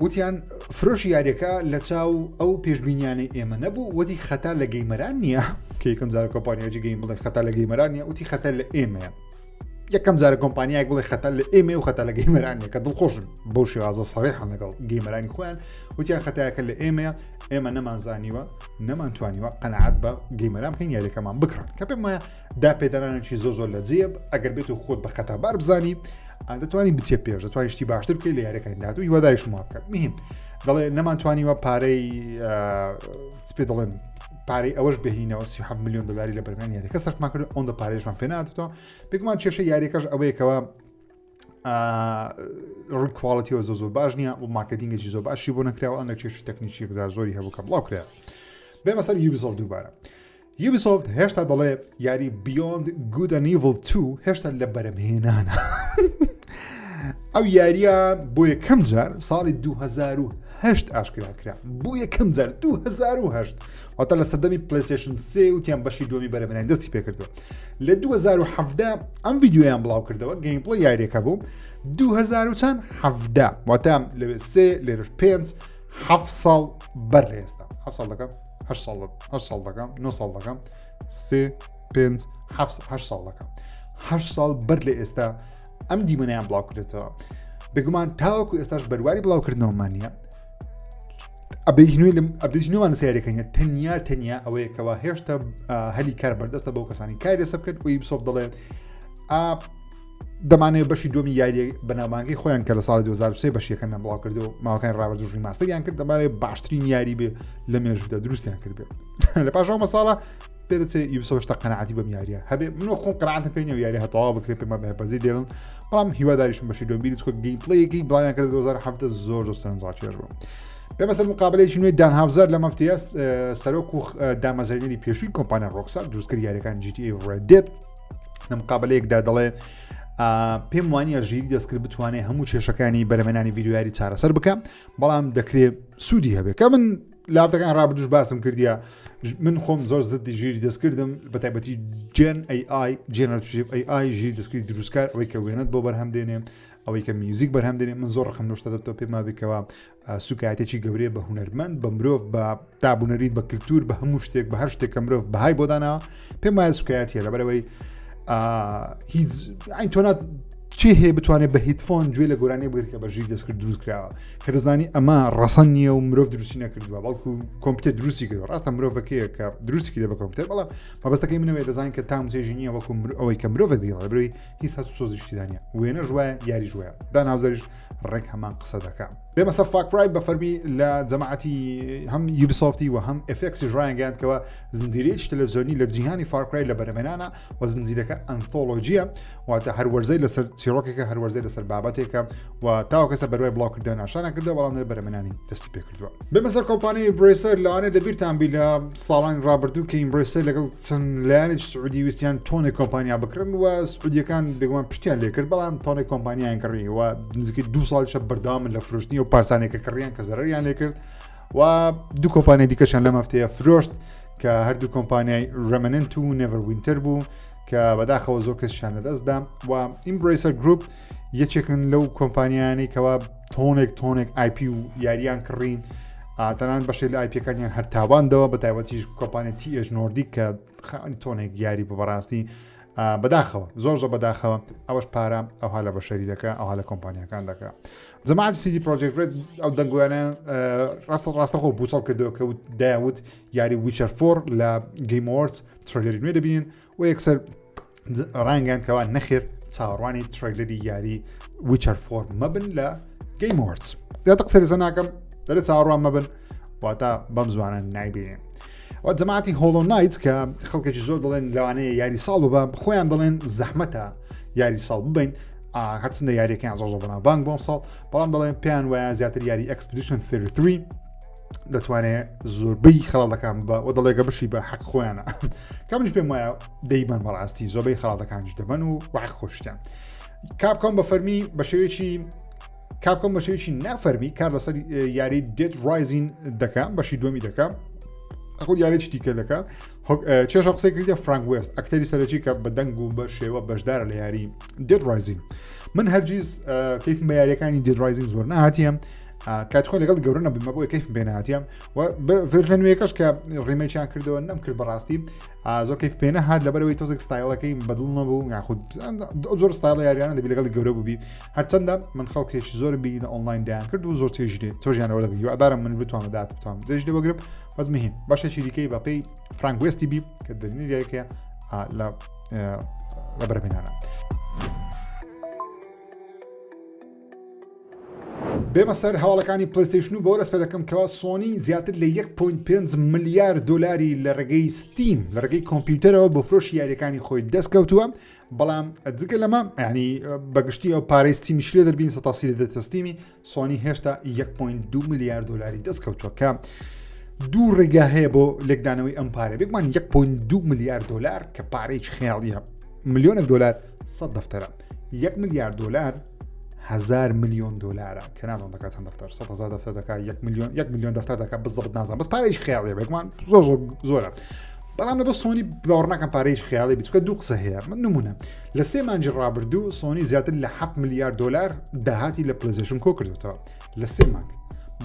A: وتیان فرۆشی یاریەکە لە چاو ئەو پێشبینیانەی ئێمە نەبوو وتی خەتا لە گەیمەران نییە کە یەکەم جارە کۆمپانیاجی گەیم بڵێ خەتا لە گەیمەران نییە وتی خەتا لە ئێمەیە یەکەم جارە کۆمپانیایەک بڵێ خەتا لە ئێمە و خەتا لە گەیمەرانیە کە دڵخۆش بەو شێوازە سەڕێحە لەگەڵ گەیمەرانی خۆیان وتیان خەتایەکە لە ئێمەیە ئێمە نەمانزانیوە نەمانتوانیوە قەنەعەت بە گەیمەران بکەین یاریەکەمان بکڕن کە پێم وایە داپێدانانێکی زۆر لە جێب ئەگەر بێت و خۆت بە خەتابار بزانی دەتوانی بچێ پێش دەتوانانی شتی باشتر بکەیت لە یاریەکەی داهات و هیواداری شما بکات مهم دەڵێ نەمانتوانیوە پارەی پێ دەڵێن پارەی ئەوەش بهینەوە $37 ملیۆن لە بەرگان یاریەکە سەرفمان کرد ئەوەندە پارێژمان پێ ناتێتەوە بگومان کێشە یاریەکەش ئەوەیەکەوە ڕووی کواڵەتیەوە زۆر باش نییە و مارکتینگێکی زۆر باشی بۆ نەکراوە ئەندە کێشی تەکنیکی زۆری هەبوو کە بڵاو کرا بێمە سەر یوبیسۆفت دووبارە یوبیسۆفت هێشتا دەڵێ یاری Beyond Good and Evil 2 هێشتا لە بەرەمهێنانە ئەو یاریە بۆ یەکەم جار ساڵی 2008 ئاشکرا کرا بۆ یەکەم جار 2008 واتە لە سەردەمی پلەیستەیشن 3 وتیان بەشی دووەمی بەرەمهێنانی دەستی پێکردەوە لە 2017 ئەم ڤیدیۆیان بڵاو کردەوە گەیمپڵی یاریەکە بوو 2017 واتە لەوێ 3 لێرەش 5 7 ساڵ بەر لە ئێستا 7 ساڵ دەکەم 8 ساڵ دەکەم 9 ساڵ دەکەم 3 5 8 ساڵ دەکەم 8 ساڵ بەر لە ئێستا ئەم دیمەنیان بڵاو کردێتەوە بگومان تاوەکو ئێستاش بەرواری بڵاوکردنەوەمانە ئەبدێتی نوێمان سیارەکەنیە تەنیا ئەوەیەکەوە هێشتا هەلی کار بەردەستە بەو کەسانی کاری لەسەر بکەن و یوبیسۆفت دەڵێ دەمانەوە بەشی دووەمی یاری بەناوبانگی خۆیان کە لە ساڵی 2023 بەشیەکەن بڵاو کردو ماوەکانی ڕابردوو ڕیماستەریان کرد دەمانێت باشترین یاری بێ لە مێژوودا دروستیان کرد بێ لە پاشەوە مەساڵە پێدەچێ یوبیسۆفت قەنەعەتی بەم یاریە هەبێ منۆ خۆم قەنەعەتم پێ نییە یاری هەتەوا بکرێت پێمە بەهێپەزی دێڵن بەڵام هیواداریشم بەشی دووەم بیری چکۆ گەیمپڵەیەکی بڵاویان کرد 2017 زۆر سەرنجڕاکێش بوو بێمە سەر مقابلەیەکی نوێی دان هاوزەر لە مەفتەیە سەرۆک و دامەزرێنەری پێشووی کۆمپانیا ڕۆکسار دروستکرد یاریەکان GTA Red Dead لە مقابلەیەکدا دەڵێ پێم وانە ژیری دەستکرد بتوانێت هەموو کێشەکانی بەرەمێنانی ڤیدیۆیاری چارەسەر بکەم بەڵام دەکرێت سوودی هەبێت کە من لافتەکان ڕابردوش باسم کردیە من خۆم زۆر زدی ژیری دەستکردم بە تایبەتی جێن AI جێنەراتیڤ AI ژیری دەستکردی دروستکار ئەوەی کە وێنەت بۆ بەرهەم دێنێ ئەوەی کە میوزیک بەرهەم دێنێ من زۆر ڕقم نوشتە دەبتەوە پێما بکەوە سوکایەتێکی گەورەیە بە هونەرمەند بە مرۆڤ بە دابوونەریت بە کللتور بە هەموو شتێک بە هەر شتێک کە مرۆڤ بەهای بۆدانەوە پێم وایە سوکایەتیە لەبەرەوەی هیچ تۆ چی هەیە بتوانێت بە هیدفۆن گوێ لە گۆرانەی بگرێت کە بەژی دەستکرد دروست کراوە کە دەزانی ئەمە ڕەسەن نییە و مرۆڤ دروستی نەکردووە بەڵکو کۆمپیوتەر دروستی کردووە ڕاستە مرۆڤەکەیە کە دروستی کردە بە کۆمپیوتەر بەڵام مەبەستەکەی منەوەی دەزانین کە تاموزێژی نییە وەکو ئەوەی کە مرۆڤ دەیڵێ بروی هیچ هەست و سۆزیشتی دانیە وێنە ژوایە یاری ژوایە داناوزەریش ڕێک هەمان قسە دەکات بێمە سەر فاکرای بە فەرمی لە جەماعەتی هەم یوبیسۆفتی و هەم ئفێکسی ژوایانگەاندکەوە زنجیرەیەکی تەلەڤیزیۆنی لە جیهانی فاکرای لە بەرهەمێنانە و زنجیرەکە ئەنتۆلۆجیە واتە هەر وەرزەی لەسەر چیرۆکێکە هەر وەرزەی لەسەر بابەتێکە و تاوە کەسە بەروای بڵاوکردن ناشانە کردەوە بەڵام لە بەرهەمێنانی دەستی پێ کردووە بێمە سەر کۆمپانیای برێسەر لەوانەیە دەبیرتان بی لە ساڵان ڕابردوو کە برێسەر لەگەڵ چەند لایەنێکی سعودی ویستیان تۆنێک کۆمپانیا بکڕن و سعودیەکان بێگومان پشتیان لێ کرد بەڵام تۆنێک کۆمپانیایان کڕی و نزیکەی 2 ساڵیشە بەردەوامن لە فرۆشتنی و پارسانێکە کڕیان کە زەرەریان لێ کرد و دوو کۆمپانیای دیکەشان لەم هەفتەیە فرۆشت کە هەردوو کۆمپانیای ڕەمەننت و نێڤەروینتر بوو کە بەداخەوە زۆر کەسیشان لەدەستدا و ئیمبرێسەر گروپ یەکێکن لەو کۆمپانیانی کەوا تۆنێک IP و یاریان کڕین تەنانەت بەشێک لە IPەکانیان هەر تاواندەوە بە تایبەتیش کۆمپانیای TH نۆردیک کە خاوەنی تۆنێک یاری بەڕاستی بەداخەوە زۆر بەداخەوە ئەوەش پارە ئەوها لە بەشەری دەکە ئەوها لە کۆمپانیەکان دەکە جەماعەتی CD Projekt Red ئەو دەنگویانیان ڕاستەخۆ بوسەڵ کردەوە کە دایوت یاری ویچەر 4 لە گەیم ئەوەردز ترێلەری نوێ دەبینین و یەکسەر ڕانگەیان کەوا نەخێر چاوەڕوانی ترێلەری یاری ویچەر 4 مەبن لە گەیم ئەوەردز زیاتر قسە لەسەر ناکەم دەرێت چاوەڕوان مەبن واتە بەم زوانە نایبینێن و جەماعەتی هۆڵۆ نایت کە خەڵکێکی زۆر دەڵێن لەوانەیە یاری ساڵ بە خۆیان دەڵێن زەحمەتە یاری ساڵ ببین هەرچنددە یاریەکەیان زۆر بنا بانک بۆم ساڵ بەڵام دەڵێن پێیان وایە زیاتر یاری ئەکسپدیشن 33 دەتوانێت زۆربەی خەڵاتەکان بە و دەڵێگە بشی بە حەق خۆیانە کا منش پێم وایە دەیبەن بەڕاستی زۆربەی خەڵاتەکانش دەبن و وحق خۆشتیان کاپکۆم بە فەرمی بە شێوەیەکی نافەرمی کار لەسەر یاری دێت ڕایزین دەکەم بەشی دومی دەکەم ئەخۆ یارێکی دیکە دەکە چێژە قسەی کردە فرانک وێست ئەکتەری سەرەکی کە بە دەنگ و بە شێوە بەشدارە لە یاری دێت ڕایزین من هەرگیز کەیفم بە یاریەکانی دێت ڕایزین زۆر نهاتیەم کاتخۆ لەگەڵ گەورە نەبوومە بۆی کەیفم پێ نهاتیەم و ڤێرژن نوێیەکەش کە ڕێمەیان کردەوە نەمکرد بەڕاستی زۆر کەیف پێ نەهات لەبەرەوەی تۆزێک ستایلەکەی بەدڵ نەبوو یاخود زۆر ستایل یاریانە دەبی لەگەڵ گەورە بووبی هەرچەندە من خەڵکێکی زۆر بینە ئۆنلاین دایان کرد و زۆر تۆژیانەوە لەگەڵ ئادارم من بتوانم دات بتوانم دەژ لێ وەگرم بەس مهم باشێکی دیکەی بە پێی فرانک وێستی بی کە دەرینی یاریەکەیە لە بەرهەمێنانە بێمە سەر هەواڵەکانی پلەیستەیشن و بۆ دەست پێ دەکەم کەوا سۆنی زیاتر لە 1.5 ملیار دۆلاری لە ڕێگەی ستیم لە ڕێگەی کۆمپیوتەرەوە بۆ فرۆشی یاریەکانی خۆی دەستکەوتووە بەڵام جگە لەمە ینی بەگشتی ئەو پارەی ستیمیش لێ دەبین سەتاسی دەدەتە ستیمی سۆنی هێشتا 1.2 ملیار دۆلاری دەستکەوتووە کە دوو ڕێگا هەیە بۆ لێکدانەوەی ئەم پارە بێکمان 1.2 ملیار دۆلار کە پارەیەکی خێڵیە ملیۆنێک دۆلار 100 دەفتەرە 1 ملیار دۆلار 1000 ملیۆن دۆلارە کە نازان دەکات چەند دەفتەر 100,000 دەفتەر دەکات 1 میلیۆن دەفتەر دەکات بزەبت نازان بەس پارەیەکی خێڵیە بێکمان زۆرە بەڵام لە بە سۆنی باوەڕ ناکەم پارەیەکی خێڵی بچکە دوو قسە هەیە من نمونە لە 3 مانگی ڕابردوو سۆنی زیاتر لە 7 ملیار دۆلار داهاتی لە پلەیستەیشن کۆ کردوتەوە لە 3 مانگ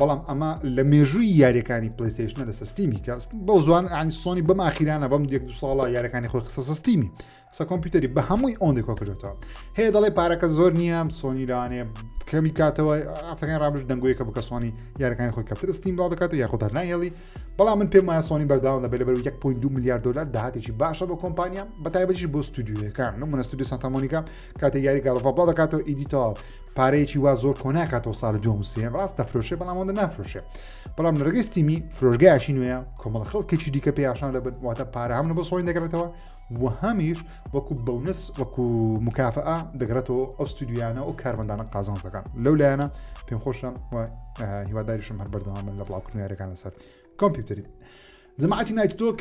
A: بەڵام ئەمە لە مێژووی یاریەکانی پلەیستەیشنە لە سستیمی کە بەو زوان ئانی سۆنی بەم ئاخیرانە بەم 1-2 ساڵە یاریەکانی خۆی خستە سستیمی قسە کۆمپیوتەری بە هەمووی ئەوەندەی کۆ کردوتەوە هەیە دەڵێ پارەکە زۆر نییە سۆنی لەوانەیە کەمی کاتەوە ئافتەکان ڕابش دەنگۆیەکە بکە سۆنی یاریەکانی خۆی کەپتر ستیم بڵاو دەکاتەوە یاخۆ دەرنایهێڵی بەڵام من پێم وایە سۆنی بەرداوام لەبێت لەبەر 1.2 ملیار دۆلار داهاتێکی باشە بۆ کۆمپانیا بەتایبەتیش بۆ ستودیۆیەکان نمونە ستودیۆ سانتا مۆنیکا کاتێک یاری گاڵۆفا بڵاو دەکاتەوە ئیدیتەوە پارەیەکی وا زۆر کۆ ناکاتەوە ساڵی 2023 ڕاست دەفرۆشێ بەڵام ئەوەندە نافرۆشێ بەڵام لە ڕێگەی ستیمی فرۆشگایشی نوێیە کۆمەڵ خەڵکێکی دیکە پێی ئاشنا دەبن واتە پارە هەم بۆ سۆنی دەگرێتەوە و هەمیش وەکو بەونس وەکو مکافەئە دەگرێتەوە ئەو ستودیویانە و کارمەندانە قازانج دەکەن لەو لایەنە پێم خۆشە و هیواداریشم هەر بەردەوامن لە بڵاوکردنی یاریەکان لەسەر کۆمپیوتەری جەماعەتی نایتۆک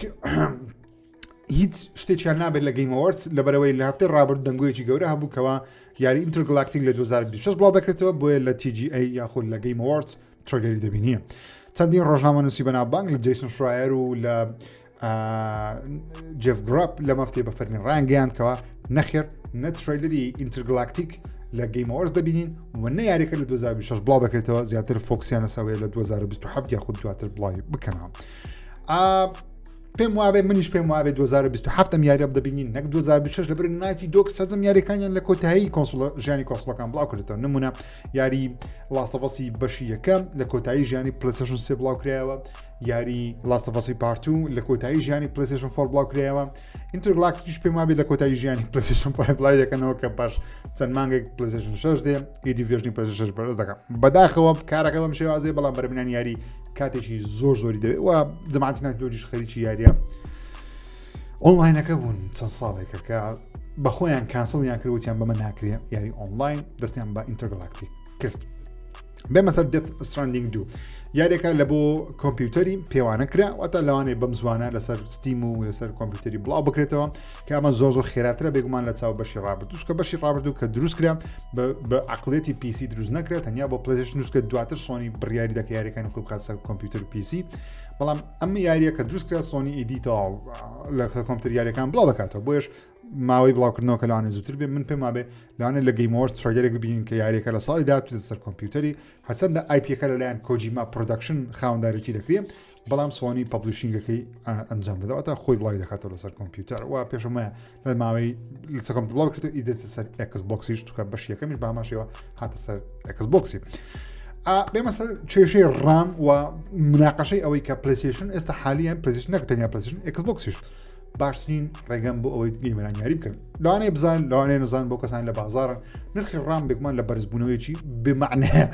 A: هیچ شتێکیان نابێت لە گەیم ئەوەردز لەبەرەوەی لە هەفتەی ڕابرد دەنگۆیەکی گەورە هەبوو کەوا یاری ئینتەرگەلاکتیک لە 2026 بڵاو دەکرێتەوە بۆیە لە TGA یاخود لە گەیم ئەوەردز ترێلەری دەبینیە چەندین ڕۆژنامە نووسی بەناوبانگ لە جیسن شرایر و لە جێف گراپ لە مەفتەی بە فەرمی ڕانگەیاندکەوە نەخێر نە ترێلەری ئینتەرگەلاکتیک لە گەیم ئەوەردز دەبینین و نە یاریەکە لە 2026 بڵاو دەکرێتەوە زیاتر فۆکسیان لەسەوەیە لە 2027 یاخود دواتر بڵاوی بکەنەوە پێم وابێ منیش پێم وابێ 2027 یاریە بدەبینین نەک 2026 لەبەر ناتی دۆک سەرجەم یاریەکانیان لە کۆتایی کۆنسۆڵە ژیانی کۆنسۆڵەکان بڵاو کردێتەوە نمونە یاری لاستەڤەسی بەشی یەکەم لە کۆتایی ژیانی پلەیستەیشن 3 بڵاو کرایەوە یاری لاستەڤەسی پارت 2 لە کۆتایی ژیانی پلەیستەیشن 4 بڵاو کرایەوە ئینتەرگلاکتیکیش پێم وابێ لە کۆتایی ژیانی پلەیستەیشن 5 بڵاو دەکەنەوە کە پاش چەند مانگێک پلەیستەیشن 6 دێ ئیدی ڤێژنی پلەیستەیشن 6 بەرز دەکەم بەداخەوە کارەکە بەم شێوازەیە بەڵام بەرهەمهێنانی یاری کاتێکی زۆری دەوێت و جەماعەتی ناتۆجیش خەریکی یاریە ئۆنلاینەکە بوون چەند ساڵێکە کە بە خۆیان کانسڵیان کردوتیان بەمە ناکرێ یاری ئۆنلاین دەستیان بە ئینتەرگلاکتیک کرد بێمە سەر دێت ستراندینگ 2 یاریەکە لە بۆ کۆمپیوتەری پێوانە کرا واتە لەوانەیە بەم زوانە لەسەر ستیم و لەسەر کۆمپیوتەری بڵاو بکرێتەوە کە ئەمە زۆر خێراترە بێگومان لە چاو بەشی ڕابردوو کە بەشی ڕابردوو کە دروست کرا بە عقلێتی پیسی دروست نەکرێت تەنیا بۆ پلەیستەیشن دروستکە دواتر سۆنی بڕیاری دەکە یاریەکانی خۆی بخات سەر کۆمپیوتەر پیسی بەڵام ئەمە یاریە کە دروست کرا سۆنی ئیدیتەوە لە کۆمپیوتەر یاریەکان بڵاو دەکاتەوە بۆیش ماوەی بڵاوکردنەوە کە لەوانێ زووتر بێ من پێم وابێ لەوانێت لە گەیمەوەرز تڕۆیدەرێک ببینین کە یاریەکە لە ساڵی داهاتوو سەر کۆمپیوتەری هەرچەندە ئایپیەکە لەلایەن کۆجیما پرۆدەکشن خاوەنداریەتی دەکرێت بەڵام سۆنی پەبلیشینگەکەی ئەنجام دەدەوەتە خۆی بڵاوی دەکاتەوە لەسەر کۆمپیوتەر و پێشەمەیە لە ماوەی لەسەر کۆمپیوتەر بڵاو کردو ئیدێتە سەر ئێکسبۆکسیش توکە بەش یەکەمیش بە هەماشەوە هاتە سەر ئێکسبۆکسی بێمە سەر کێشەی ڕام و مناقەشەی ئەوەی کە پلەیستەیشن ئێستا حالیان پلەیستەیشن نەک تەنیا پلەیستەیشن ئێکسبۆکسیش باشترین ڕێگەم بۆ ئەوەی گەیمەران یاری بکەن لەوانەیە بزان لەوانەیە نەزان بۆ کەسان لە بازارە نرخی ڕام بێگومان لە بەرزبوونەوەیکی بمعنەیە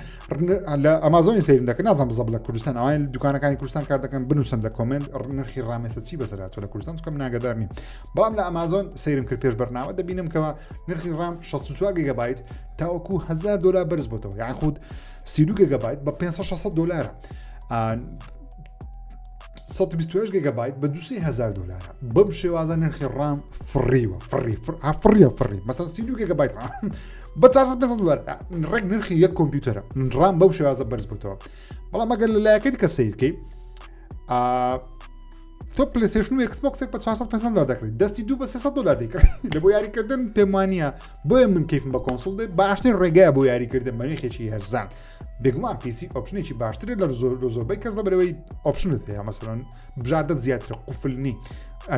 A: لە ئەمازۆنی سەیرم دەکەن نازانم بزەب لە کوردستان ئەوان دوکانەکانی کوردستان کار دەکەن بنووسن لە کۆمنت نرخی ڕامێستا چی بەسەرهاتوە لە کوردستان چکە من ئاگادار نیم بەڵام لە ئەمازۆن سەیرم کرد پێش بەرنامە دەبینم کەەوە نرخی ڕام 64 گیگابایت تاوەکو $1000 بەرز بۆتەوە یان خود 32 گیگابایت بە $500 128 گیگابایت بە $2,000 بەم شێوازە نرخی ڕام فڕیوە فڕی مەسەڵەن 32 گیگابایت بە $400 ڕێک نرخی یەک کۆمپیوتەرە ڕام بەو شێوازە بەرز بووتەوە بەڵام ئەگەر لە لایەکەی کە سیرکەی تۆ پلەیستەیشن و ئێکسبۆکسێک بە $450 دەکرێت دەستی دوو بە $300 دەکرێت لە بۆ یاریکردن پێم وانە بۆیە من کەیفم بە کۆنسۆڵ دێ باشترین ڕێگایە بۆ یاریکردن بە نرخێکی هەرزان بێگومان پیسی ئۆپشنێکی باشترێت لە زۆربەی کەس لەبەرەوەی ئۆپشنت هەیە مەسەڵەن بژاردە زیاترە قوفلنی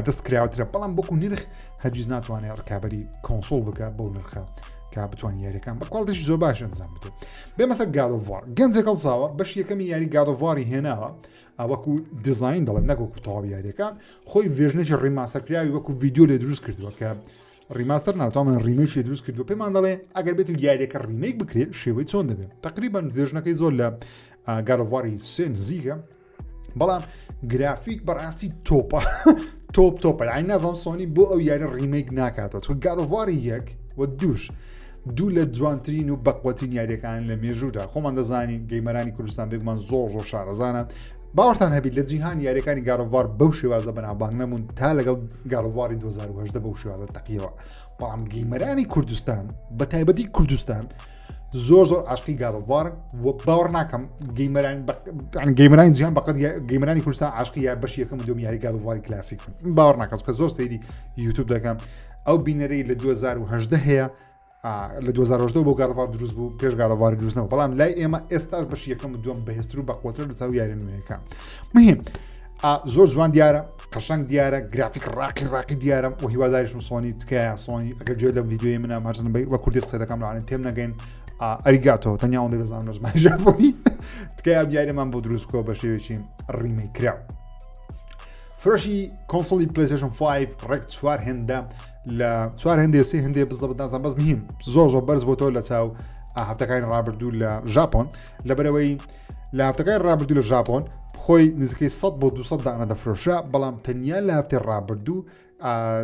A: دەست کراوەترە بەڵام بۆکو نرخ هەرگیز ناتوانێت ڕکابەری کۆنسۆڵ بکە بەو نرخە کە بتوانین یاریەکان بە کواڵیتیش زۆر باش ئەنجام بدات بێمە سەر گاد ئۆف وار گەنجێک هەڵساوە بەش یەکەمی یاری گاد ئۆف واری هێناوە وەکو دیزاین دەڵێن نەکوەکو تەواوی یاریەکان خۆی ڤێژنێکی ڕیماسەرکراوی وەکو ڤیدیۆ لێ دروست کردووە کە ڕیماستەر ناتوانن ڕیمێکی دروست کردووە پێمان دەڵێ ئەگەر بێت و یاریەکە ڕیمێک بکرێت شێوەی چۆن دەبێت تقریبان ڤێژنەکەی زۆر لە گاد ئۆف واری 3 نزیکە بەڵام گرافیک بەڕاستی تۆپە تۆپە یعنی نازانم سۆنی بۆ ئەو یاری ڕیمێک ناکاتەوە چون گاد ئۆف واری 1 و 2 دوو لە جوانترین و بەقوەترین یاریەکان لە مێژوودا خۆمان دەزانی گەیمەرانی کوردستان بێگومان زۆر شارەزانە باوەڕتان هەبیت لە جیهان یاریەکانی گاد ئۆف وار بەو شێوازە بەنابانگ نەبوون تا لەگەڵ گاد ئۆف واری 2018 بەو شێوازە تەقیەوە بەڵام گەیمەرانی کوردستان بە تایبەتی کوردستان زۆر عاشقی گاد ئۆف وارن و باوەڕ ناکەم گەیمەرانی جیهان بەقەت گەیمەرانی کوردستان عاشقی یا بەشی یەکەم و دووەم یاری گاد ئۆف واری کلاسیک باوەڕ ناکەم کە زۆر سەیری یوتیوب دەکەم ئەو بینەرەی لە 2018 هەیە لە 2018 بۆ گاد ئۆف وار دروست بوو پێش گاد ئۆف واری دروستنەوە بەڵام لای ئێمە ئێستاش بەشی یەکەم و دووەم بەهێزتر و بەقوەتر لە چاو یاری نوێیەکان مهم زۆر جوان دیارە قەشەنگ دیارە گرافیک ڕاقی دیارە و هیواداریشم سۆنی تکایە سۆنی ئەگەر گوێ لە ڤیدیۆی منە هەرچەند بە کوردی قسە دەکەم لەوانێت تێم نەگەین ئەریگاتۆ تەنیا ئەوەندەی دەزانم لە زمانی ژاپۆنی تکایە یاریمان بۆ دروست بکەوە بە شێوێکی ڕیمەی کراو فرۆشی کۆنسۆڵی پلەیستەیشن 5 ڕێک 4 هێندە لە 4 هێندێ سێ هێندێ بزەبت نازان بەس مهم زۆر بەرز بۆتەوە لە چاو هەفتەکانی ڕابردوو لە ژاپۆن لەبەرەوەی لە هەفتەکانی ڕابردوو لە ژاپۆن خۆی نزیکەی 100 بۆ 200 دانە دەفرۆشە بەڵام تەنیا لە هەفتەی ڕابردوو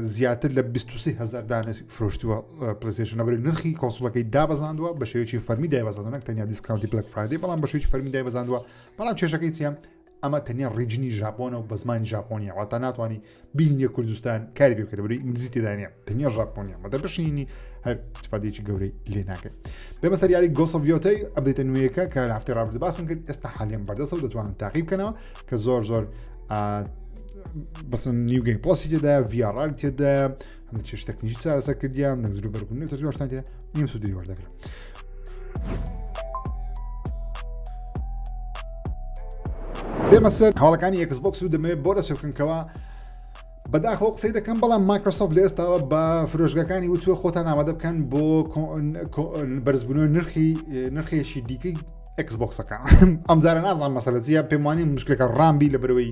A: زیاتر لە 23,000 دانە فرۆشتووە پلەیستەیشن لەبەرەوەی نرخی کۆنسۆڵەکەی دابەزاندووە بە شێوەیەکی فەرمی دایبەزاندووە نەک تەنیا دیسکاونتی بلەک فرایدەی بەڵام بە شێوەیەکی فەرمی دایبەزاندووە بەڵام کێشەکەی چییە ئەمە تەنیا ڕیجنی ژاپۆنە و بە زمانی ژاپۆنیە واتە ناتوانانی بینیە کوردستان کاری پێ بکرێت بەرەوەی ئینگلیزی تێدانە تەنیا ژاپۆنیە مەدە بەشینی هەر استفادەیەکی گەورەی لێ ناکەێت بێمە سەر یاری گۆست ئۆف ڤیۆتەی ئەپدەیتە نوێیەکە کە لە هەفتەی ڕابردوو باسم کرد ئێستا حالیان بەردەستە و دەتوانن تاقیب بکەنەوە کە زۆر بەسن نیو گەیم پڵاسی تێدایە ڤیاڕالی تێدایە هەندێک چێژ تەکنیکی چارەسەر کردیان نەزر و بەرگونی تۆشتان تێ نیم سوودی وەردەگرن بێمە سەر هەواڵەکانی ئێکسبۆکس و دەمەوێت بۆ دەست پێ بکەنکەوە بەداخەوە قسەی دەکەم بەڵام مایکرۆسۆفت لە ئێستاوە بە فرۆشگەکانی وتووە خۆتان ئامادە بکەن بۆ بەرزبوونەوەی نرخێکی دیکەی ئێکسبۆکسەکان ئەمجارە نازان مەسەلەتیە پێم وانین مشکلەکە ڕامبی لە بەرەوەی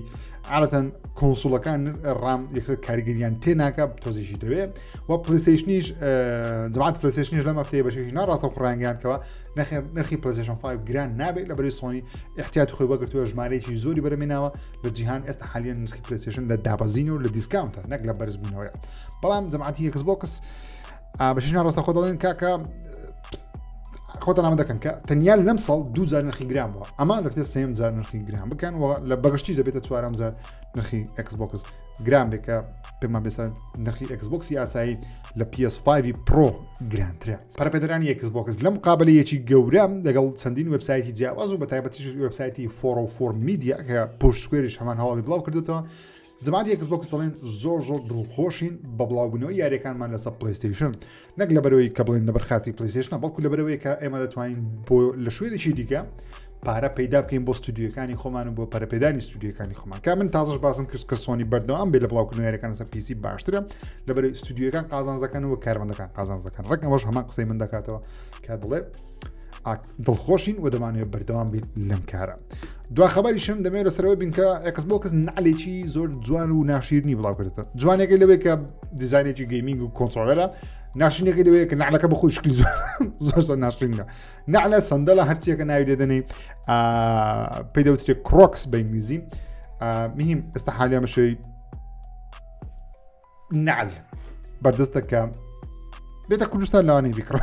A: عادەتەن کۆنسۆڵەکان ڕام یەکسەر کاریگەریان تێناکە تۆزیشی دەوێت و پلەیستەیشنیش جەماعەت پلەیستەیشنیش لەم هەفتەیە بەشێکی ناڕاستە قڕانگەیانکەوە نرخی پلەیستەیشن 5 گران نابێت لە بەرەوەی سۆنی احتیاتی خۆی وەگرتووە ژمارەیەکی زۆری بەرەمێناوە لە جیهان ئێستا حالیان نرخی پلەیستەیشن لە دابەزینەوە لە دیسکاونتە نەک لە بەرزبوونەوەیە بەڵام جەماعەتی ئێکسبۆکس بەشێکی ناڕاستە خۆ دەڵێن کاکە خۆتان ئامادە دەکەن کە تەنیا لەم ساڵ 2000 نرخی گرام بووە ئەمە دەبێت 3000 نرخی گرام بکەن و لە بەگشتی دەبێتە 4000 نرخی ئێکسبۆکس گرام بێکە پێمان بێسە نرخی ئێکسبۆکسی ئاسایی لە PS5 پرۆ گرانترە پەرەپێدەرانی ئێکسبۆکس لەم مقابلەیەکی گەورەم لەگەڵ چەندین وێبسایتی جیاواز و بە تایبەتیش وێبسایتی فۆڵۆم میدیا کە پشتگوێریش هەمان هەواڵی بڵاو کردوێتەوە جەماعەتی ئێکسبۆکس دەڵێن زۆر دڵخۆشین بە بڵاوبوونەوەی یاریەکانمان لەسەر پلەیستەیشن نەک لە بەرەوەی کە بڵێن لەبەر خاتی پلەیستەیشن بەڵکو لە بەرەوەی کە ئێمە دەتوانین بۆ لە شوێنێکی دیکە پارە پەیدا بکەین بۆ ستودیۆکانی خۆمان و بۆ پەرەپێدانی ستودیۆکانی خۆمان کە من تازەش باسم کرد کە سۆنی بەردەوام بێ لە بڵاوکردنەوەی یاریەکان لەسەر پیسی باشترە لە بەرەوەی ستودیۆکان قازانج دەکەن و کارمەندەکان قازانج دەکەن ڕێک ئەوەش هەمان قسەی من دەکاتەوە کە دڵێ دڵخۆشین و دەمانوێت بەردەوام بین لەم کارە دوا خەبەریشم دەمێت لەسەرەوە بین کە ئێکسبۆکس نعلێکی زۆر جوان و ناشیرنی بڵاو کردێتە جوانێکی لەوەی کە دیزاینێکی گەیمینگ و کۆنترۆلەرە ناشرینێکی لەوەیە کە نعلەکە بە خۆی شکلی زۆر ناشرینگە نعلە سندەلە هەرچیەکە ناوی لێدەنێ پێی دەوترێت کرۆکس بە ئینگلیزی مهم ئێستا حالیان بەشەوەی نعل بەردەستە کە بێتە کوردستان لەوانەی بیکڕە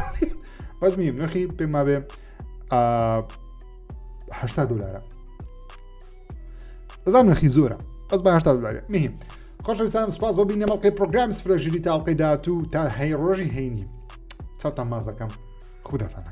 A: بەس مهم نرخی پێم مابێ $80 دەزانم نرخی زۆرە بەس بە $80 مهم خۆشەویستانم سپاس بۆ بینە مەڵقەی پرۆگرامی سفرەژیری تاڵقەی داهاتوو تا هەی ڕۆژی هەینی چاوتان ماز دەکەم خوداتان